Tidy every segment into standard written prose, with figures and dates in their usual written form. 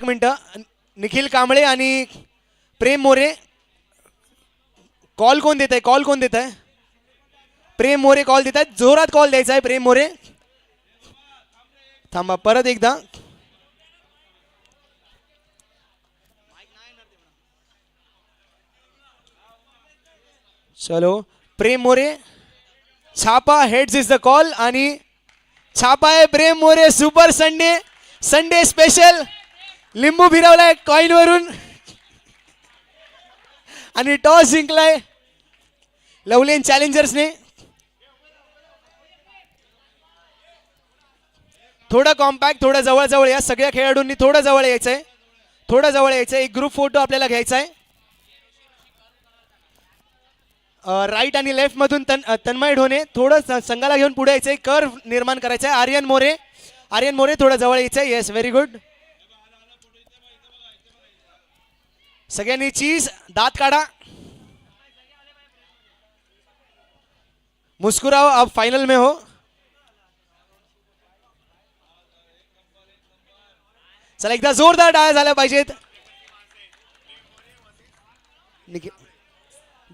एक मिनिट, निखिल कांबळे आणि प्रेम मोरे कॉल कोण देत आहे? कॉल कोण देत आहे? प्रेम मोरे कॉल देत आहेत. जोरात कॉल द्यायचा आहे. प्रेम मोरे थांबा, परत एकदा. चलो, प्रेम मोरे छापा हेड्स इज द कॉल आणि छापा आहे Prem More. Super Sunday, Sunday special. लिंबू फिरवलाय कॉइन वरून आणि टॉस जिंकलाय लवलेन चॅलेंजर्सने. थोडं कॉम्पॅक्ट, थोडं जवळ जवळ या. सगळ्या खेळाडूंनी थोडं जवळ यायचंय, थोडं जवळ यायचंय. एक ग्रुप फोटो आपल्याला घ्यायचा आहे. राईट आणि लेफ्ट मधून तन्मय ढोणे थोडं संघाला घेऊन पुढे यायचंय. कर्व निर्माण करायचं आहे. आर्यन मोरे, आर्यन मोरे थोडं जवळ यायचंय. Yes, very good. सगळ्यांनी चीज दात काढा. मुस्कुराओ, अब फाइनल में हो. चला, एकदा जोरदार टाळ्या झाल्या पाहिजेत.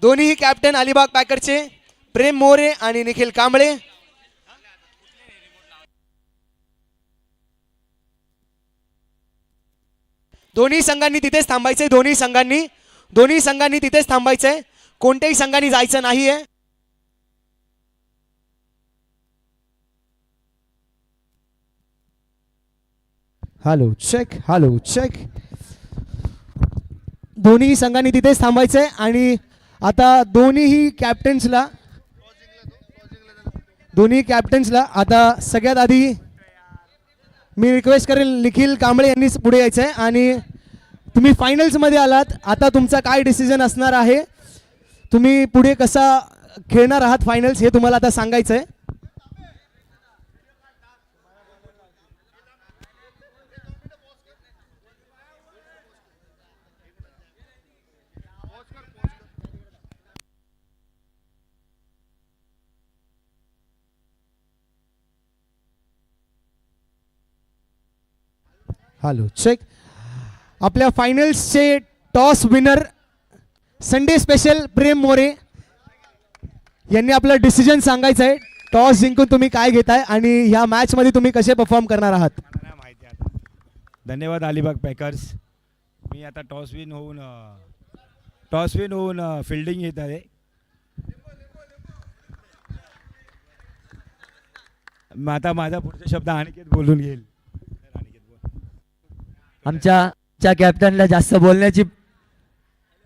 दोन्ही कॅप्टन अलिबाग पॅकरचे प्रेम मोरे आणि निखिल कांबळे. दोन्ही संघांनी तिथेच थांबायचंय. दोन्ही संघांनी तिथेच थांबायचंय. कोणत्याही संघांनी जायचं नाहीये. Hello check, hello check. दोन्ही संघांनी तिथेच थांबायचंय आणि आता दोन्ही कॅप्टन्सला आता सगळ्यात आधी मी रिक्वेस्ट करेल, निखिल कांबळे यांनी पुढे यायचं आहे. आणि तुम्ही फायनल्समध्ये आलात, आता तुमचा काय डिसिजन असणार आहे, तुम्ही पुढे कसा खेळणार आहात फायनल्स, हे तुम्हाला आता सांगायचं आहे. Hello check. आपल्या फायनल्सचे toss winner Sunday special Prem More यांनी आपलं डिसिजन सांगायचं आहे. टॉस जिंकून तुम्ही काय घेताय आणि ह्या मॅच मध्ये तुम्ही कसे परफॉर्म करणार आहात. धन्यवाद अलिबाग पॅकर्स. मी आता टॉस विन होऊन फिल्डिंग येत आहे. आता माझा पुढचा शब्द अनिकेत बोलून घेईल. आमच्या कॅप्टनला जास्त बोलण्याची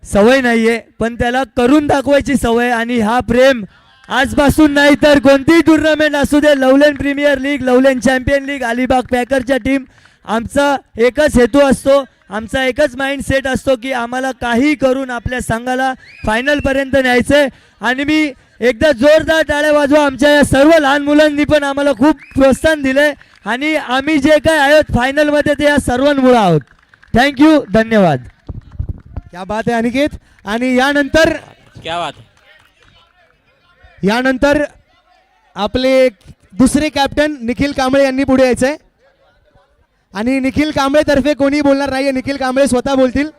सवय नाहीये, पण त्याला करून दाखवायची सवय. आणि हा प्रेम आजपासून नाही तर कोणतीही टुर्नामेंट असू दे, Loveleen premier league, Loveleen champion league, Alibag पॅकरच्या टीम, आमचा एकच हेतू असतो, आमचा एकच माइंड सेट असतो की आम्हाला काही करून आपल्या संघाला फायनलपर्यंत न्यायचंय. आणि मी एकदा जोरदार टाळ्या वाजवा. आमच्या या सर्व लहान मुलांनी पण आम्हाला खूप प्रोत्साहन दिलंय आणि आम्ही जे काय आहोत फायनलमध्ये ते या सर्वांमुळे आहोत. थँक्यू, धन्यवाद. क्या बात आहे अनिकेत. आणि यानंतर आपले दुसरे कॅप्टन निखिल कांबळे यांनी पुढे यायचंय. आणि निखिल कांबळे तर्फे कोणी बोलणार नाहीये, निखिल कांबळे स्वतः बोलतील.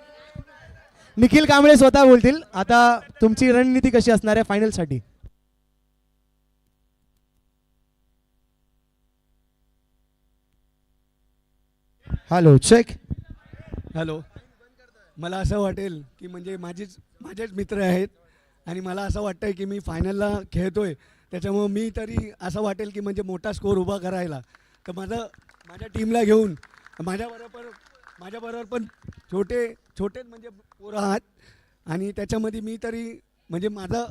आता तुमची रणनीती कशी असणार आहे फायनल साठी. Hello check. हॅलो. मला असं वाटेल की म्हणजे माझेच मित्र आहेत आणि मला असं वाटतंय की मी फायनलला खेळतोय, त्याच्यामुळं मी तरी असं वाटेल की म्हणजे मोठा स्कोर उभा करायला तर माझ्या टीमला घेऊन माझ्याबरोबर पण छोटे म्हणजे पोरं आहात. आणि त्याच्यामध्ये मी तरी म्हणजे माझं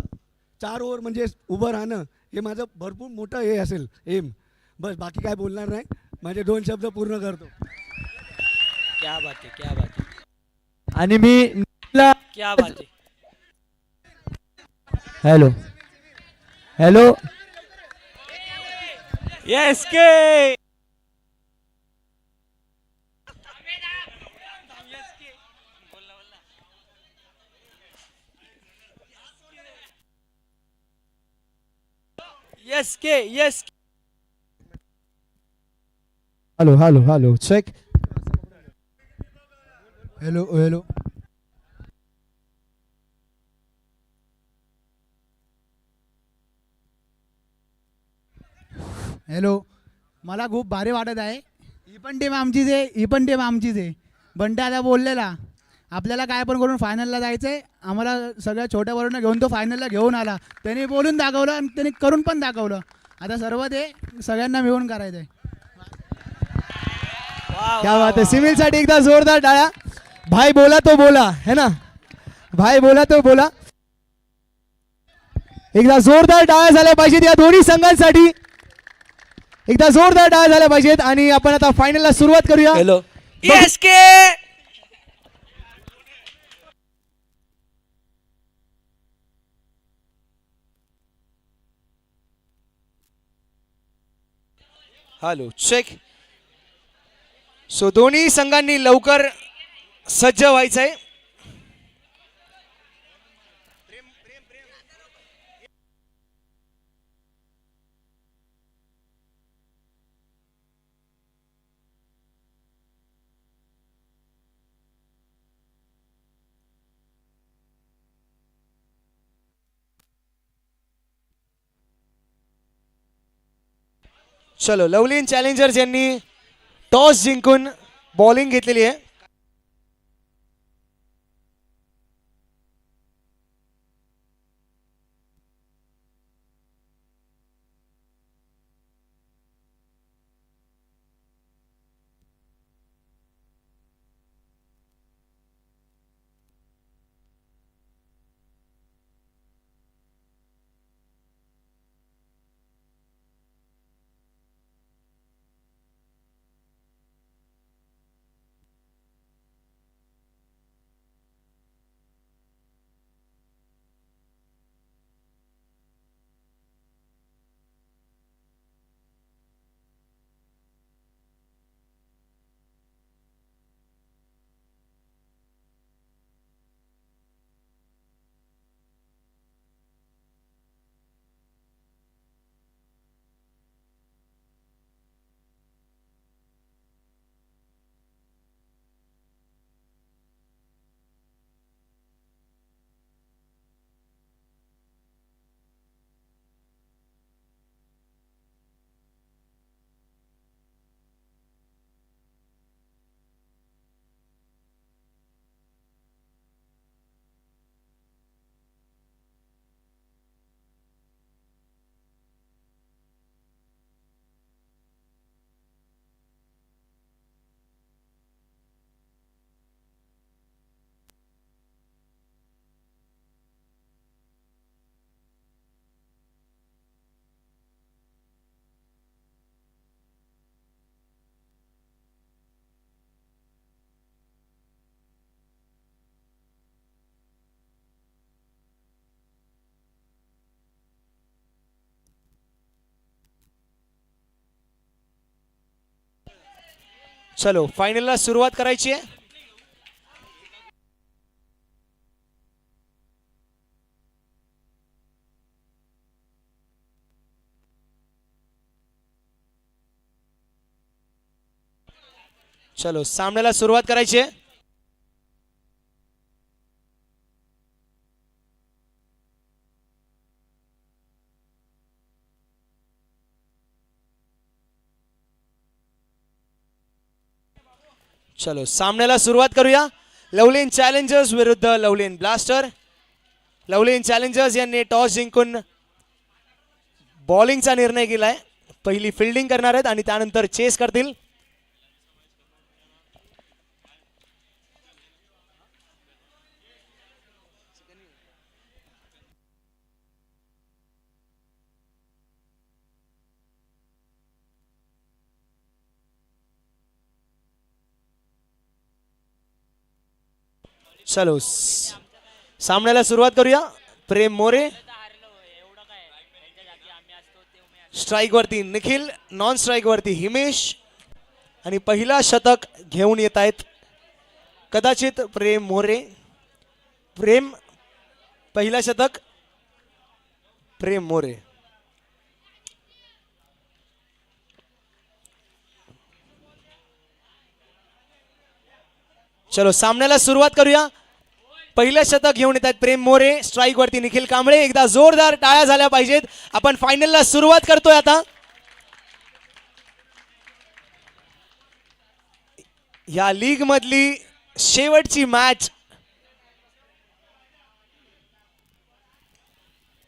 4 ओव्हर म्हणजे उभं राहणं हे माझं भरपूर मोठं हे असेल एम. बस बाकी काय बोलणार नाही, माझे 2 शब्द पूर्ण करतो. क्या बात है. आणि मी क्या बात है. Hello. Yes K. Yes. Hello check. Hello hello. Hello. मला खूप भारी वाटत आहे. ही पण टीम आमचीच आहे, ही पण टीम आमचीच आहे. बंटे आता बोललेला आपल्याला काय पण करून फायनलला जायचं आहे. आम्हाला सगळ्या छोट्या वरून घेऊन तो फायनलला घेऊन आला. त्यांनी बोलून दाखवलं आणि त्यांनी करून पण दाखवलं. आता सर्व ते सगळ्यांना मिळून करायचं आहे. क्या बात है. सिमिलसाठी एकदा जोरदार टाळ्या. भाई बोला तो बोला है ना. भाई बोला तो बोला. एकदा जोरदार टाळ्या झाल्या पाहिजेत या दोन्ही संघांसाठी. एकदा जोरदार टाळ्या झाल्या पाहिजेत आणि आपण आता फायनलला सुरुवात करूया. Hello S K. Hello check. So दोन्ही संघांनी लवकर सज्ज व्हायचंय. चलो लवलीन चॅलेंजर्स यांनी टॉस जिंकून बॉलिंग घेतलेली आहे. चलो फायनलला सुरुवात करायची आहे. चलो सामन्याला सुरुवात करायची आहे. चलो सामन्याला सुरुवात करूया. लवलीन चॅलेंजर्स विरुद्ध लवलीन ब्लास्टर. लवलीन चॅलेंजर्स यांनी टॉस जिंकून बॉलिंगचा निर्णय केलाय. पहिली फिल्डिंग करणार आहेत आणि त्यानंतर चेस करतील. चलो सामन्याला सुरुवात करूया. प्रेम मोरे स्ट्राइक वरती निखिल, नॉन स्ट्राइक वरती हिमेश आणि पहिला शतक घेऊन येत आहेत कदाचित प्रेम मोरे. प्रेम पहिला शतक प्रेम मोरे. चलो सामन्याला सुरुवात करूया. पहिलं शतक घेऊन येत आहेत प्रेम मोरे, स्ट्राईक वरती निखिल कांबळे. एकदा जोरदार टाळ्या झाल्या पाहिजेत. आपण फायनलला सुरुवात करतोय आता. या लीग मधली शेवटची मॅच,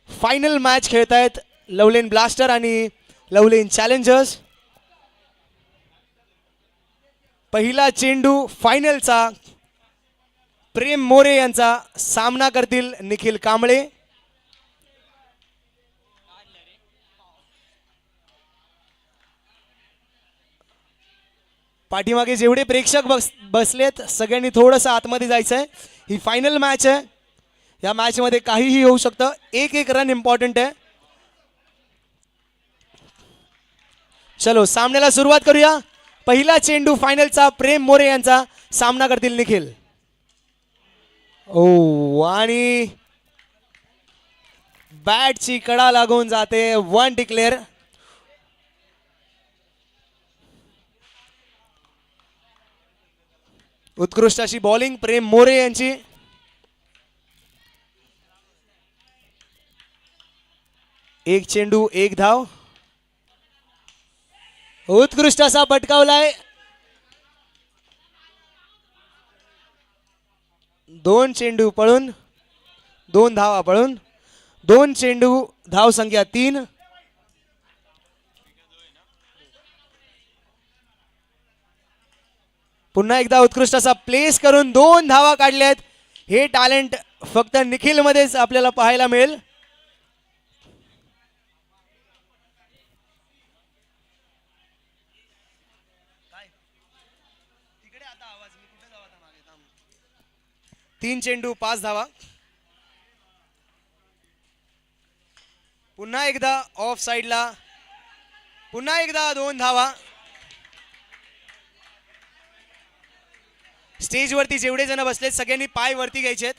फायनल मॅच खेळतायत लवलेन ब्लास्टर आणि लवलेन चॅलेंजर्स. पहिला चेंडू फायनलचा प्रेम मोरे यांचा सामना करतील निखिल कांबळे. पाठीमागे जेवढे प्रेक्षक बसलेत सगळ्यांनी थोडंसं आतमध्ये जायचंय. ही फायनल मॅच आहे. या मॅच मध्ये काहीही होऊ शकतं. एक एक रन इम्पॉर्टंट आहे. चलो सामन्याला सुरुवात करूया. पहिला चेंडू फायनलचा प्रेम मोरे यांचा सामना करतील निखिल. ओ आणि बॅटची कडा लागून जाते. 1 डिक्लेअर. उत्कृष्ट अशी बॉलिंग प्रेम मोरे यांची. एक चेंडू एक धाव. उत्कृष्ट असा पटकावलाय. 2 चेंडू पळून 2 धावा पळून 2 चेंडू धाव संख्या 3. पुन्हा एकदा उत्कृष्ट असा प्लेस करून 2 धावा काढल्यात. हे टॅलेंट फक्त निखिल मध्येच आपल्याला पाहायला मिळेल. तीन चेंडू 5 धावा. पुन्हा एकदा ऑफ साइडला. पुन्हा एकदा 2 धावा. स्टेज वरती जेवढे जण बसलेत सगळ्यांनी पाय वरती घ्यायचेत.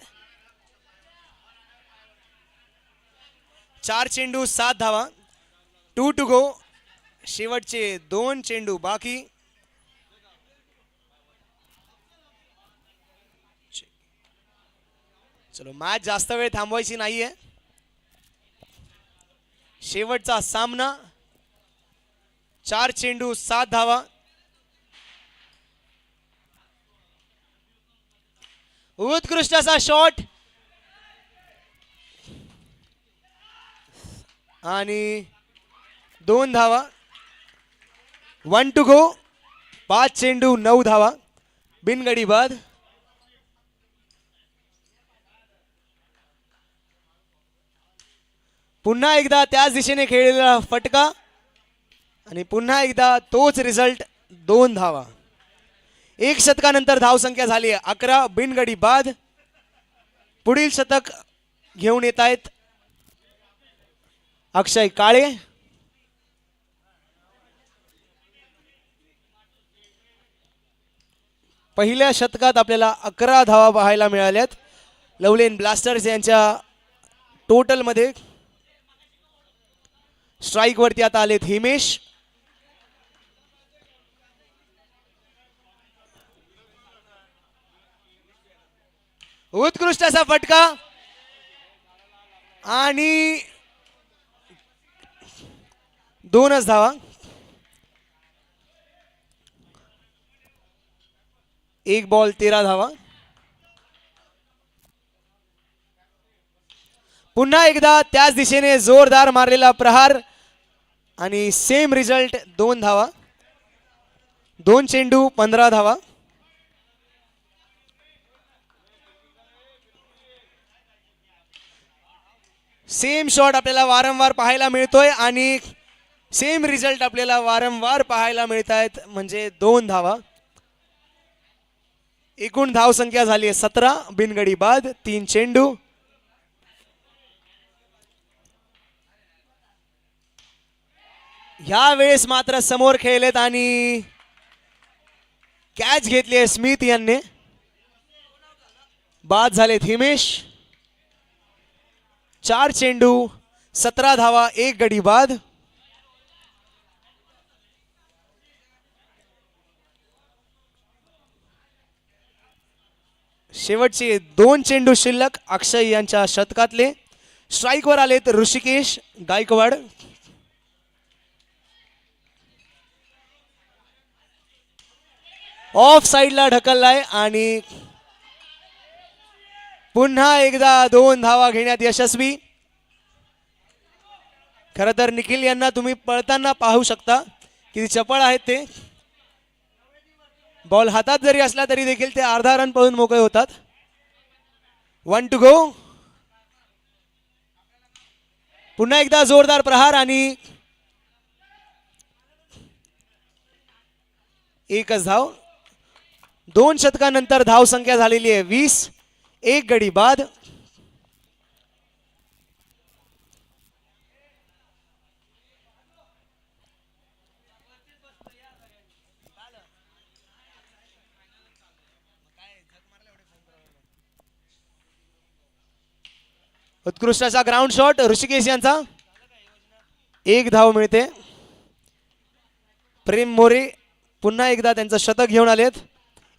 4 चेंडू 7 धावा. 2 टू गो. शेवटचे 2 चेंडू बाकी. चलो मॅच जास्त वेळ थांबवायची नाहीये. शेवटचा सामना. 4 चेंडू 7 धावा. उत्कृष्ट असा शॉट आणि 2 धावा. 1 टू गो. 5 चेंडू 9 धावा. बिनगडी बाद. पुन्हा एकदा त्याच दिशेने खेळलेला फटका आणि पुन्हा एकदा तोच रिझल्ट. 2 धावा. 1 शतकानंतर धावसंख्या झाली 11. बिनगडी बाद. पुढील शतक घेऊन येत आहेत अक्षय काळे. पहिल्या शतकात आपल्याला 11 धावा पाहायला मिळाल्यात लवलेन ब्लास्टर्स यांच्या टोटल मध्ये. स्ट्राईक वरती आता आलेत हिमेश. उत्कृष्ट असा फटका आणि 2च धावा. 1 बॉल 13 धावा. पुन्हा एकदा त्याच दिशेने जोरदार मारलेला प्रहार आणि सेम रिझल्ट. 2 धावा. 2 चेंडू 15 धावा. सेम शॉट आपल्याला वारंवार पाहायला मिळतोय आणि सेम रिझल्ट आपल्याला वारंवार पाहायला मिळत आहेत म्हणजे 2 धावा. एकूण धाव संख्या झाली आहे 17. बिनगडी बाद. 3 चेंडू. ह्या वेळेस मात्र समोर खेळलेत आणि कॅच घेतली आहे स्मिथ यांनी. बाद झालेत हिमेश. 4 चेंडू 17 धावा. 1 गडी बाद. शेवटचे 2 चेंडू शिल्लक अक्षय यांच्या शतकातले. स्ट्राईकवर आलेत ऋषिकेश गायकवाड. ऑफ साइडला ढकललाय आणि पुन्हा एकदा 2 धावा घेण्यात यशस्वी. खरं तर निखिल यांना तुम्ही पळताना पाहू शकता किती चपळ आहेत ते. बॉल हातात जरी असला तरी देखील ते अर्धा रन पळून मोकळे होतात. 1 to go. पुन्हा एकदा जोरदार प्रहार आणि एकच धाव. 2 षटकानंतर धाव संख्या झालेली आहे 20. 1 गडी बाद. उत्कृष्ट असा ग्राउंड शॉट ऋषिकेश यांचा. 1 धाव मिळते. प्रेम मोरे पुन्हा एकदा त्यांचं शतक घेऊन आलेत.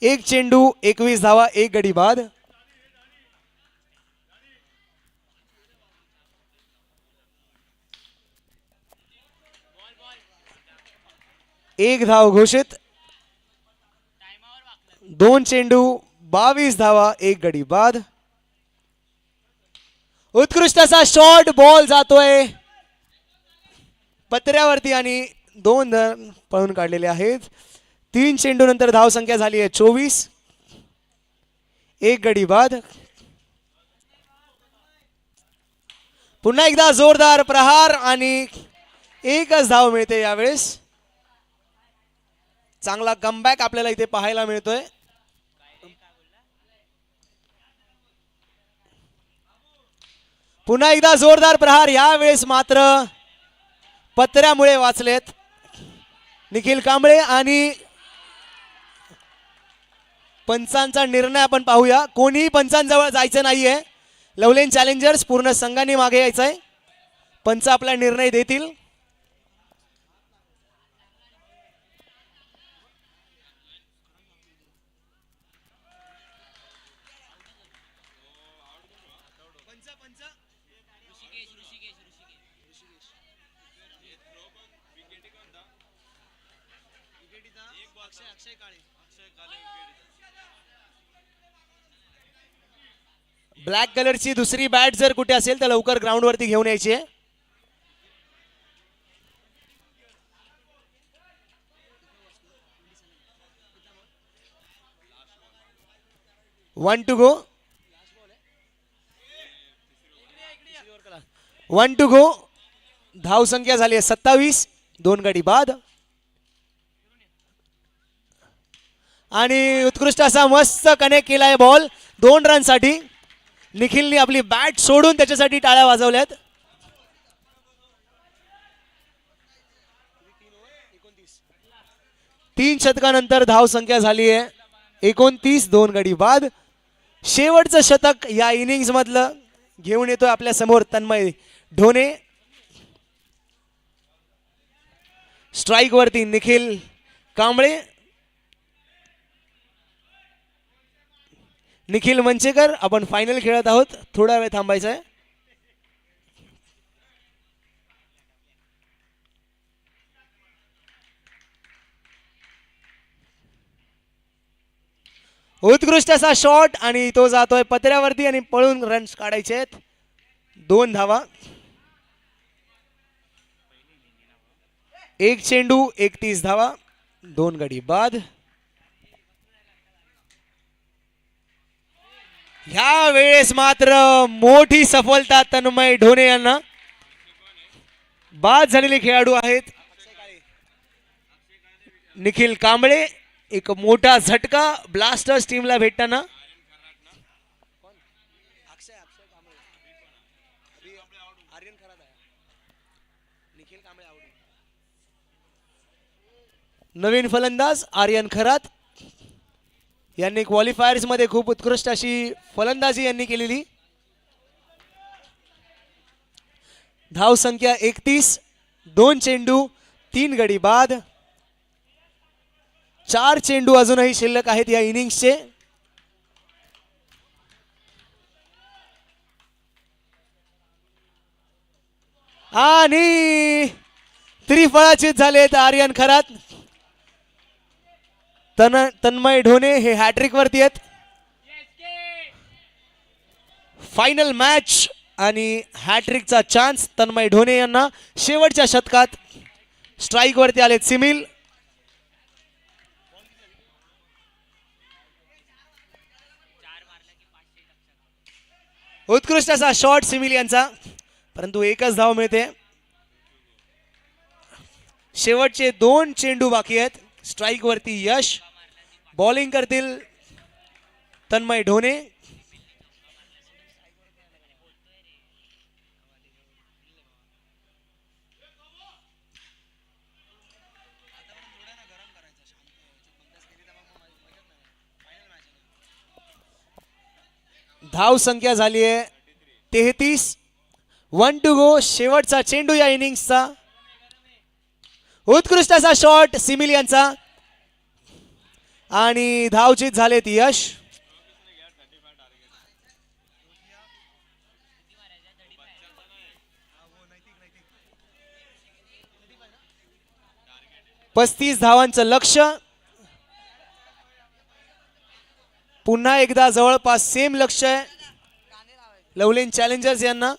1 चेंडू 21 धावा 1 गडी बाद. एक धाव घोषित. 2 चेंडू 22 धावा 1 गडी बाद. उत्कृष्ट असा शॉट बॉल जातोय पत्र्यावरती आणि 2 रन पळून काढलेले आहेत. 3 चेंडू नंतर धाव संख्या झाली आहे 24. 1 गडी बाद. पुन्हा एकदा जोरदार प्रहार आणि एकच धाव मिळते यावेळेस. चांगला कमबॅक आपल्याला इथे पाहायला मिळतोय. पुन्हा एकदा जोरदार प्रहार. यावेळेस मात्र पत्र्यामुळे वाचलेत निखिल कांबळे आणि पंचांचा निर्णय आपण पाहूया. कोणीही पंचांजवळ जायचं नाहीये. लवलेन चॅलेंजर्स पूर्ण संघाने मागे यायचंय. पंच आपला निर्णय देतील. ब्लॅक कलरची दुसरी बॅट जर कुठे असेल तर लवकर ग्राउंड वरती घेऊन यायची आहे. One two go. धाव संख्या झाली आहे 27. 2 गडी बाद. आणि उत्कृष्ट असा मस्त कनेक्ट केलाय बॉल 2 रन साठी. निखिलनी आपली बॅट सोडून त्याच्यासाठी टाळ्या वाजवल्यात. तीन षटकानंतर धाव संख्या झाली आहे 29. 2 गडी बाद. शेवटचं शतक या इनिंग्स मधलं घेऊन येतोय आपल्या समोर तन्मय ढोणे. स्ट्राईक वरती निखिल कांबळे. निखिल मंचेकर. आपण फायनल खेळत आहोत. थोडा वेळ थांबायचा आहे. उत्कृष्ट असा शॉट आणि तो जातोय पत्र्यावरती आणि पळून रन्स काढायचे आहेत. 2 धावा. 1 चेंडू 31 धावा 2 गडी बाद. ह्या वेळेस मात्र मोठी सफलता तन्मय ढोणे यांना. बाद झालेले खेळाडू आहेत निखिल कांबळे. एक मोठा झटका ब्लास्टर्स टीमला भेटताना. नवीन फलंदाज आर्यन खरात यांनी क्वालिफायर्स मध्ये खूप उत्कृष्ट अशी फलंदाजी यांनी केलेली. धाव संख्या 31. 2 चेंडू 3 गडी बाद. 4 चेंडू अजूनही शिल्लक आहेत या इनिंग्सचे. आणि त्रिफळाचीत झालेत आर्यन खरात. तन्मय ढोणे हे हॅट्रिक वरती आहेत. फायनल मॅच आणि हॅट्रिकचा चान्स तन्मय ढोणे यांना. शेवटच्या शतकात स्ट्राईक वरती आलेत सिमिल. उत्कृष्ट असा शॉट सिमिल यांचा, परंतु एकच धाव मिळते. शेवटचे 2 चेंडू बाकी आहेत. स्ट्राईक वरती यश. बॉलिंग करतील तन्मय ढोणे. धाव संख्या झाली आहे 33. 1 टू गो. शेवटचा चेंडू या इनिंग्सचा. उत्कृष्ट असा शॉट सिमिल यांचा आणि धावचीत झालेत यश. पस्तीस धावांचं लक्ष्य. पुन्हा एकदा जवळपास सेम लक्ष आहे लवलेन चॅलेंजर्स यांना.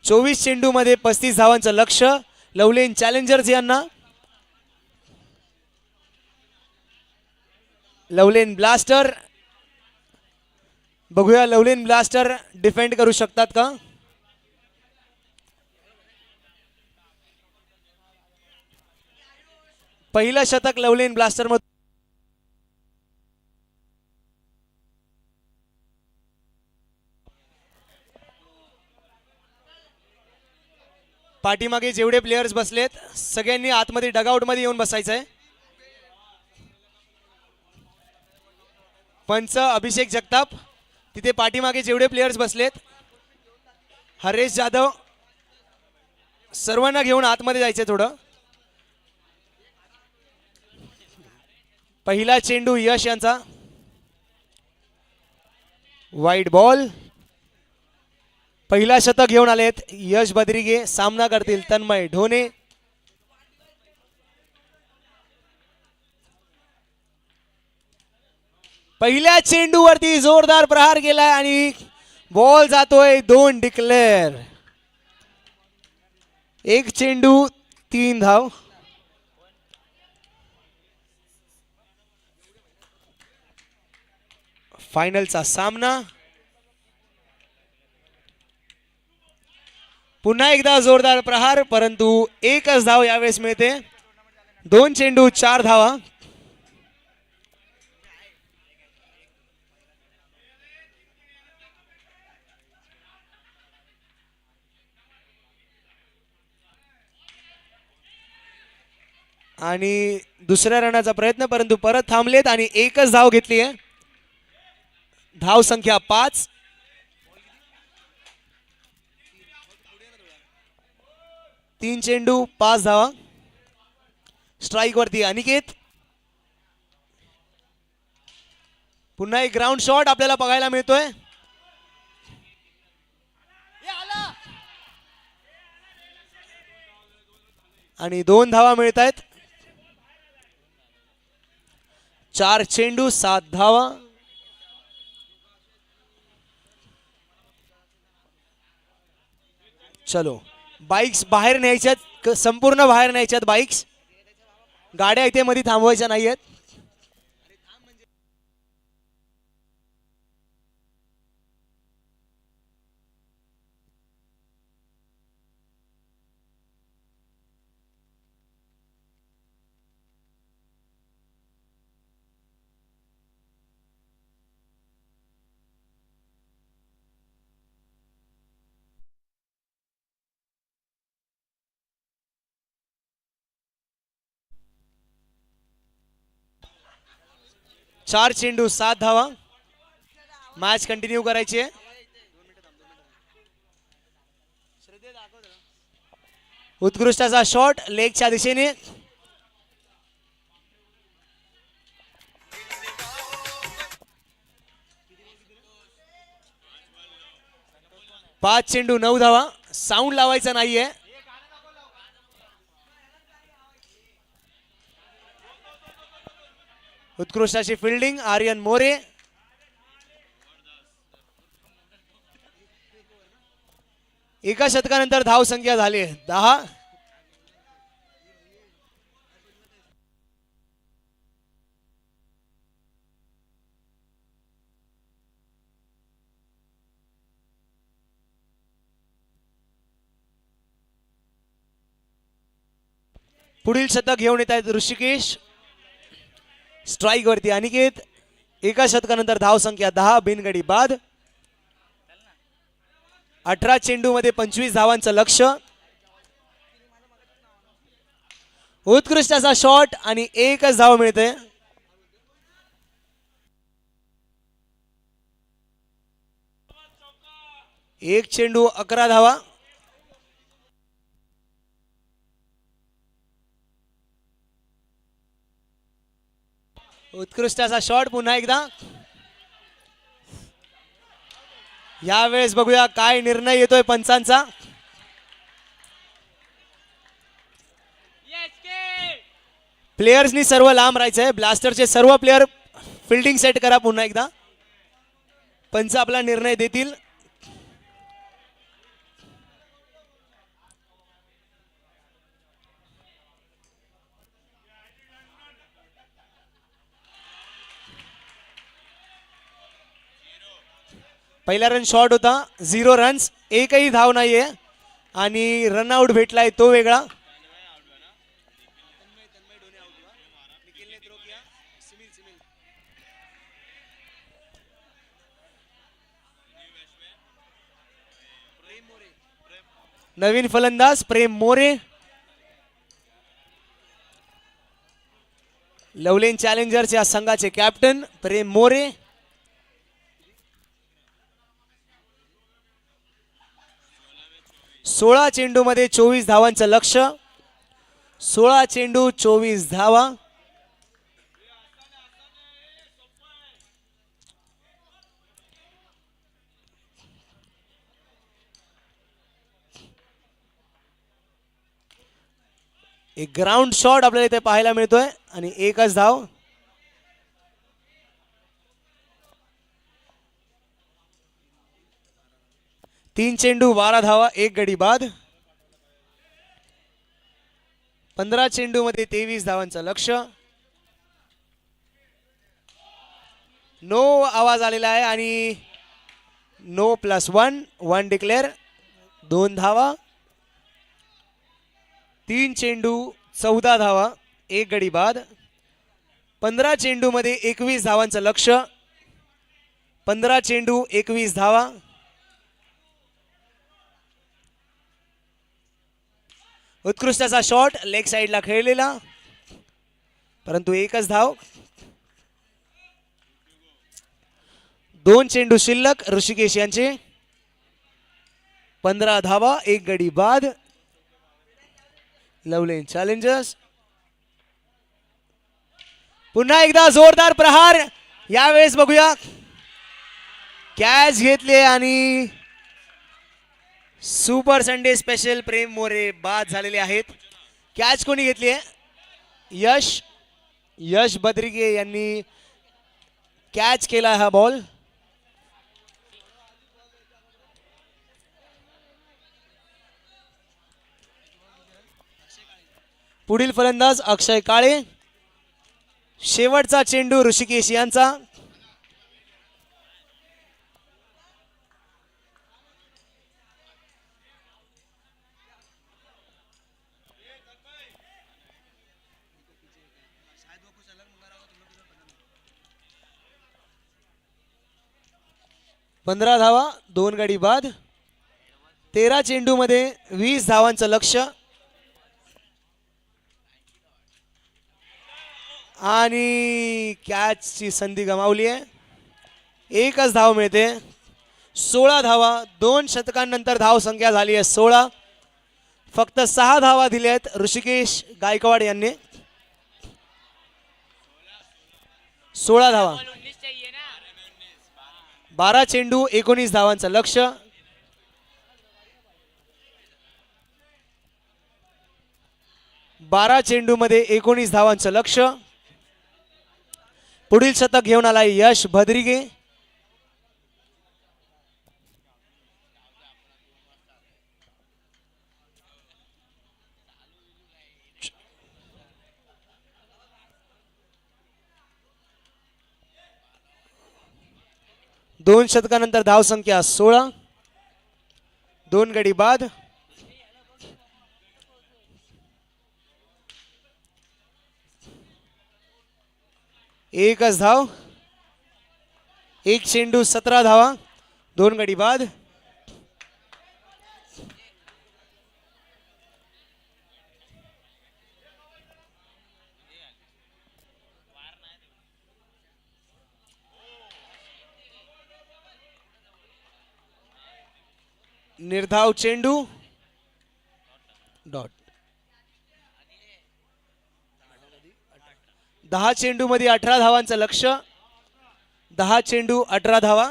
चोवीस चेंडू मध्ये 35 धावांचं लक्ष लवलेन चॅलेंजर्स यांना. लवलेन ब्लास्टर, बघूया लवलेन ब्लास्टर डिफेंड करू शकतात का. पहिलं शतक लवलेन ब्लास्टर मध्ये. पाठीमागे जेवढे प्लेयर्स बसलेत सगळ्यांनी आतमध्ये डगआउट मध्ये येऊन बसायचंय. पंच अभिषेक जगताप, तिथे पाठीमागे जेवढे प्लेयर्स बसलेत, हरेश जाधव, सर्वांना घेऊन आतमध्ये जायचंय थोडं. पहिला चेंडू यश यांचा. Wide ball. पहिला शतक घेऊन आलेत यश बद्रिगे. सामना करतील तन्मय ढोणे. पहिल्या चेंडूवरती जोरदार प्रहार केलाय आणि बॉल जातोय 2 डिक्लेअर. 1 चेंडू 3 धाव. फायनलचा सामना. पुन्हा एकदा जोरदार प्रहार, परंतु एकच धाव यावेळेस मिळते. 2 चेंडू 4 धावा. आणि दुसऱ्या रनाचा प्रयत्न, परंतु परत थांबलेत आणि एकच धाव घेतली आहे. धाव संख्या 5. तीन चेंडू 5 धावा. स्ट्राईक वरती अनिकेत. पुन्हा एक ग्राउंड शॉट आपल्याला बघायला मिळतोय. आणि 2 धावा मिळत आहेत. 4 चेंडू 7 धावा. चलो, बाईक्स बाहेर न्यायच्यात, संपूर्ण बाहेर न्यायच्यात बाईक्स. गाड्या इथे मध्ये थांबवायच्या नाहीयेत. 4 चेंडू 7 धावा. मॅच कंटिन्यू करायची आहे. उत्कृष्ट असा शॉट लेगच्या दिशेने. पाच चेंडू 9 धावा. साऊंड लावायचा नाहीये. उत्कृष्ट अशी फिल्डिंग आर्यन मोरे. एका शतकानंतर धाव संख्या झाली आहे 10. पुढील शतक घेऊन येत आहेत ऋषिकेश. स्ट्राइक वरती अनिकेत. एका शतकानंतर धाव संख्या 10. बिनगडी बाद. 18 चेंडू मध्ये 25 धावांचं लक्ष. उत्कृष्ट असा शॉट आणि एकच धाव मिळते. एक चेंडू 11 धावा. उत्कृष्ट असा शॉट पुन्हा एकदा. यावेळेस बघूया काय निर्णय येतोय पंचांचा. प्लेयर्सनी सर्व लांब राहायचंय. ब्लास्टरचे सर्व प्लेयर फिल्डिंग सेट करा पुन्हा एकदा. पंच आपला निर्णय देतील. पहिला रन शॉट होता. 0 रन्स. एकही धाव नाहीये आणि रनआउट भेटलाय तो वेगळा. नवीन फलंदाज प्रेम मोरे. लवलेन चॅलेंजर्स या संघाचे कॅप्टन प्रेम मोरे. सोळा चेंडू मध्ये 24 धावांचं लक्ष. 16 चेंडू 24 धावा. एक ग्राउंड शॉट आपल्याला इथे पाहायला मिळतोय आणि एकच धाव. तीन चेंडू 12 धावा. एक गडी बाद. 15 चेंडू मध्ये 23 धावांचं लक्ष. नो आवाज आलेला आहे आणि नो +1. 1 डिक्लेअर. 2 धावा. 3 चेंडू 14 धावा. एक गडी बाद. 15 चेंडू मध्ये 21 धावांचं लक्ष. 15 चेंडू 21 धावा. उत्कृष्ट असा शॉट लेग साइडला खेळलेला परंतु एकच धाव. 2 चेंडू शिल्लक ऋषिकेश यांचे. 15 धावा. एक गडी बाद. लवलेन चॅलेंजर्स. पुन्हा एकदा जोरदार प्रहार. यावेळेस बघूया कॅच घेतले आणि super Sunday special Prem More बाद झालेले आहेत. कॅच कोणी घेतली आहे? यश बद्रिके यांनी कॅच केला हा बॉल. पुढील फलंदाज अक्षय काळे. शेवटचा चेंडू ऋषिकेश यांचा. पंधरा धावा. 2 गडी बाद. 13 चेंडू मध्ये 20 धावांचं लक्ष. आणि कॅचची संधी गमावली आहे. एकच धाव मिळते. 16 धावा. 2 षटकांनंतर धाव संख्या झाली आहे 16. फक्त 6 धावा दिल्या आहेत ऋषिकेश गायकवाड यांनी. 16 धावा. 12 चेंडू 19 धावांचं लक्ष्य. बारा चेंडू मध्ये 19 धावांचं लक्ष्य. पुढील शतक घेऊन आलाय यश भद्रिगे. दोन शतकानंतर धाव संख्या 16. 2 गडी बाद. एकच धाव. 1 चेंडू 17 धावा. 2 गडी बाद. निर्धाव चेंडू डॉट. 10 चेंडू मध्ये 18 धावांचं लक्ष्य. 10 चेंडू 18 धावा.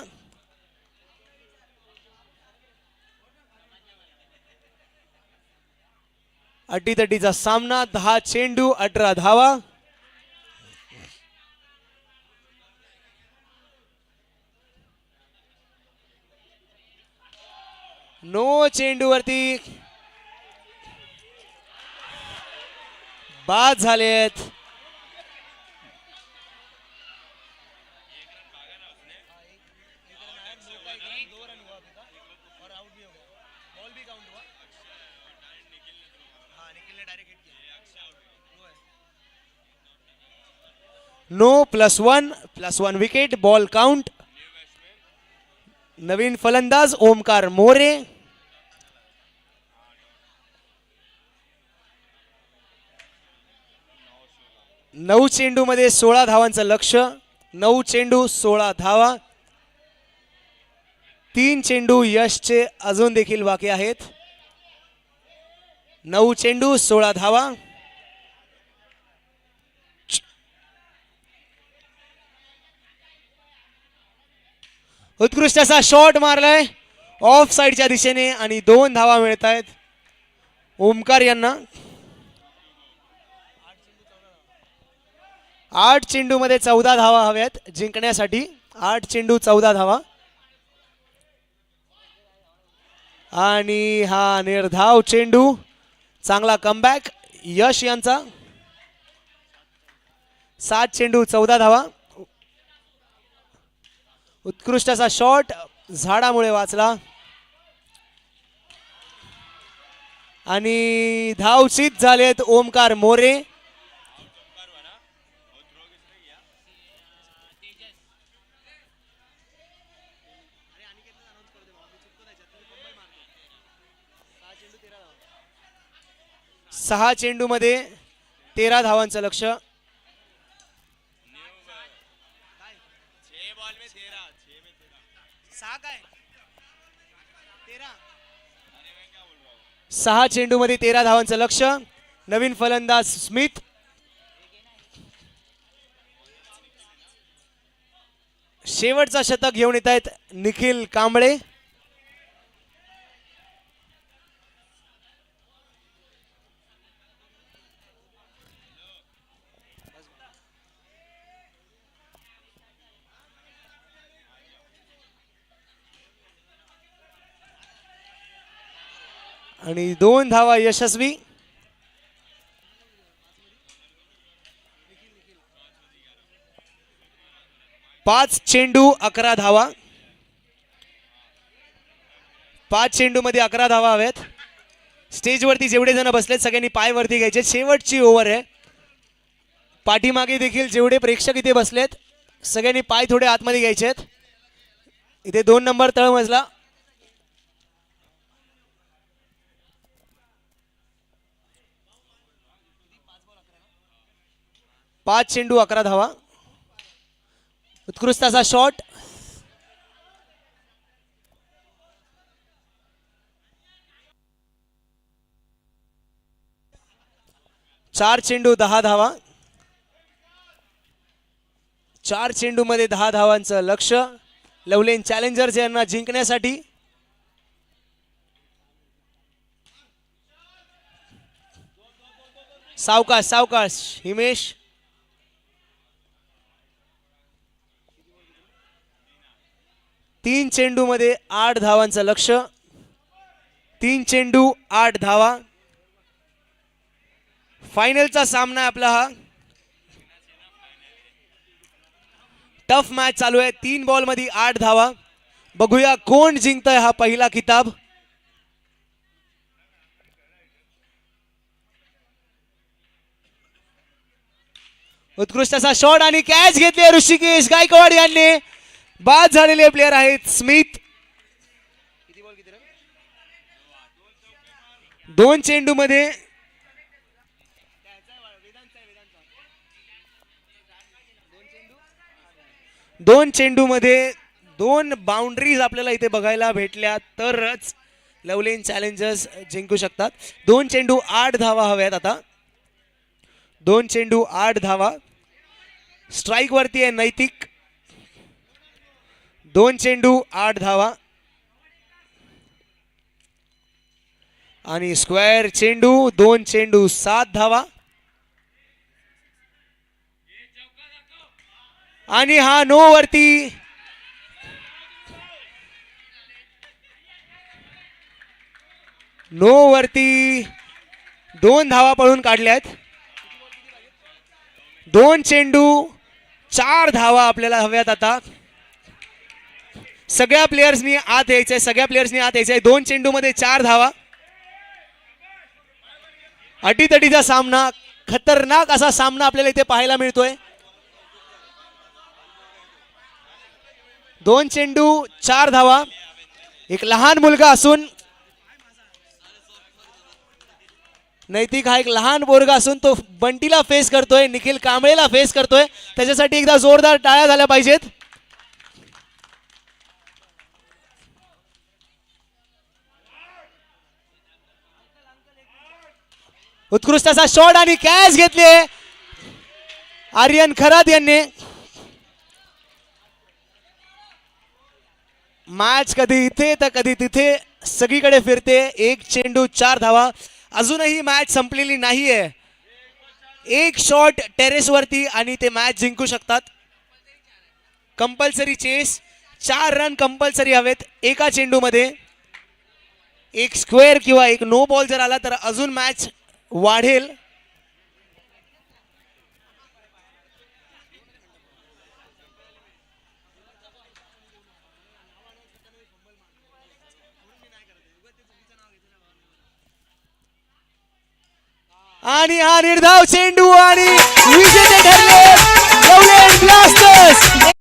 अटीतटीचा सामना. 10 चेंडू 18 धावा. नो चेंडूवरती बाद झालेत. No +1 wicket. Ball count. नवीन फलंदाज ओमकार मोरे. नऊ चेंडू मध्ये 16 धावांचं लक्ष्य. 9 चेंडू 16 धावा. 3 चेंडू यशचे अजून देखील बाकी आहेत. 9 चेंडू 16 धावा. उत्कृष्ट असा शॉट मारलाय ऑफ साइडच्या दिशेने आणि 2 धावा मिळत आहेत ओमकार यांना. 8 चेंडू मध्ये 14 धावा हव्यात जिंकण्यासाठी. 8 चेंडू 14 धावा. आणि हा निर्धाव चेंडू. चांगला कमबॅक यश यांचा. 7 चेंडू 14 धावा. उत्कृष्ट असा शॉट झाडामुळे वाचला आणि धावचित झालेत ओमकार मोरे. सहा चेंडू मध्ये 13 धावांचं लक्ष्य. सहा चेंडू मध्ये 13 धावांचं लक्ष्य. नवीन फलंदाज स्मिथ. शेवटचा शतक घेऊन येत आहेत निखिल कांबळे. आणि 2 धावा यशस्वी. पाच चेंडू 11 धावा. 5 चेंडू मध्ये 11 धावा हव्यात. स्टेजवरती जेवढे जण बसलेत सगळ्यांनी पाय वरती घ्यायचे. शेवटची ओव्हर आहे. पाठीमागे देखील जेवढे प्रेक्षक इथे बसलेत सगळ्यांनी पाय थोडे आतमध्ये घ्यायचेत. इथे 2 नंबर तळमजला. 5 चेंडू 11 धावा. उत्कृष्ट असा शॉट. चार चेंडू 10 धावा. 4 चेंडू मध्ये 10 धावांचं लक्ष लवलेन चॅलेंजर्स यांना जिंकण्यासाठी. सावकाश सावकाश हिमेश. तीन चेंडू मध्ये 8 धावांचं लक्ष. 3 चेंडू 8 धावा. फायनलचा सामना आपला हा. टफ मॅच चालू आहे. 3 बॉल मध्ये 8 धावा. बघूया कोण जिंकतोय हा पहिला किताब. उत्कृष्ट असा शॉट आणि कॅच घेतली ऋषिकेश गायकवाड यांनी. बाद झालेले प्लेयर आहेत स्मिथ. 2 चेंडू मध्ये 2 बाउंड्रीज आपल्याला इथे बघायला भेटल्या तरच लवलेन चॅलेंजर्स जिंकू शकतात. 2 चेंडू 8 धावा हव्यात आता. 2 चेंडू 8 धावा. स्ट्राइक वरती आहे नैतिक. 2 चेंडू 8 धावा आणि स्क्वेअर चेंडू. 2 चेंडू 7 धावा आणि हा नो वरती. नो वरती 2 धावा पळून काढल्यात. 2 चेंडू 4 धावा आपल्याला हव्यात आता. सगळ्या प्लेयर्सनी आत यायचंय. 2 चेंडू मध्ये 4 धावा. अटीतटीचा सामना. खतरनाक असा सामना आपल्याला इथे पाहायला मिळतोय. 2 चेंडू 4 धावा. एक लहान मुलगा असून नैतिक हा एक लहान पोरगा असून तो बंटीला फेस करतोय. निखिल कांबळेला फेस करतोय. त्याच्यासाठी एकदा जोरदार टाळ्या झाल्या पाहिजेत. उत्कृष्ट असा शॉट आणि कॅच घेतली आर्यन खरात यांनी. मॅच कधी इथे तर कधी तिथे सगळीकडे फिरते. 1 चेंडू 4 धावा. अजूनही मॅच संपलेली नाहीये. एक शॉट टेरेस वरती आणि ते मॅच जिंकू शकतात. Compulsory chess. 4 रन कंपल्सरी हवेत एका चेंडू मध्ये. एक स्क्वेअर किंवा एक नो बॉल जर आला तर अजून मॅच वाढेल. आणि हा निर्धाव चेंडू आणि विजेते ठरले लवलेन ब्लास्टर्स.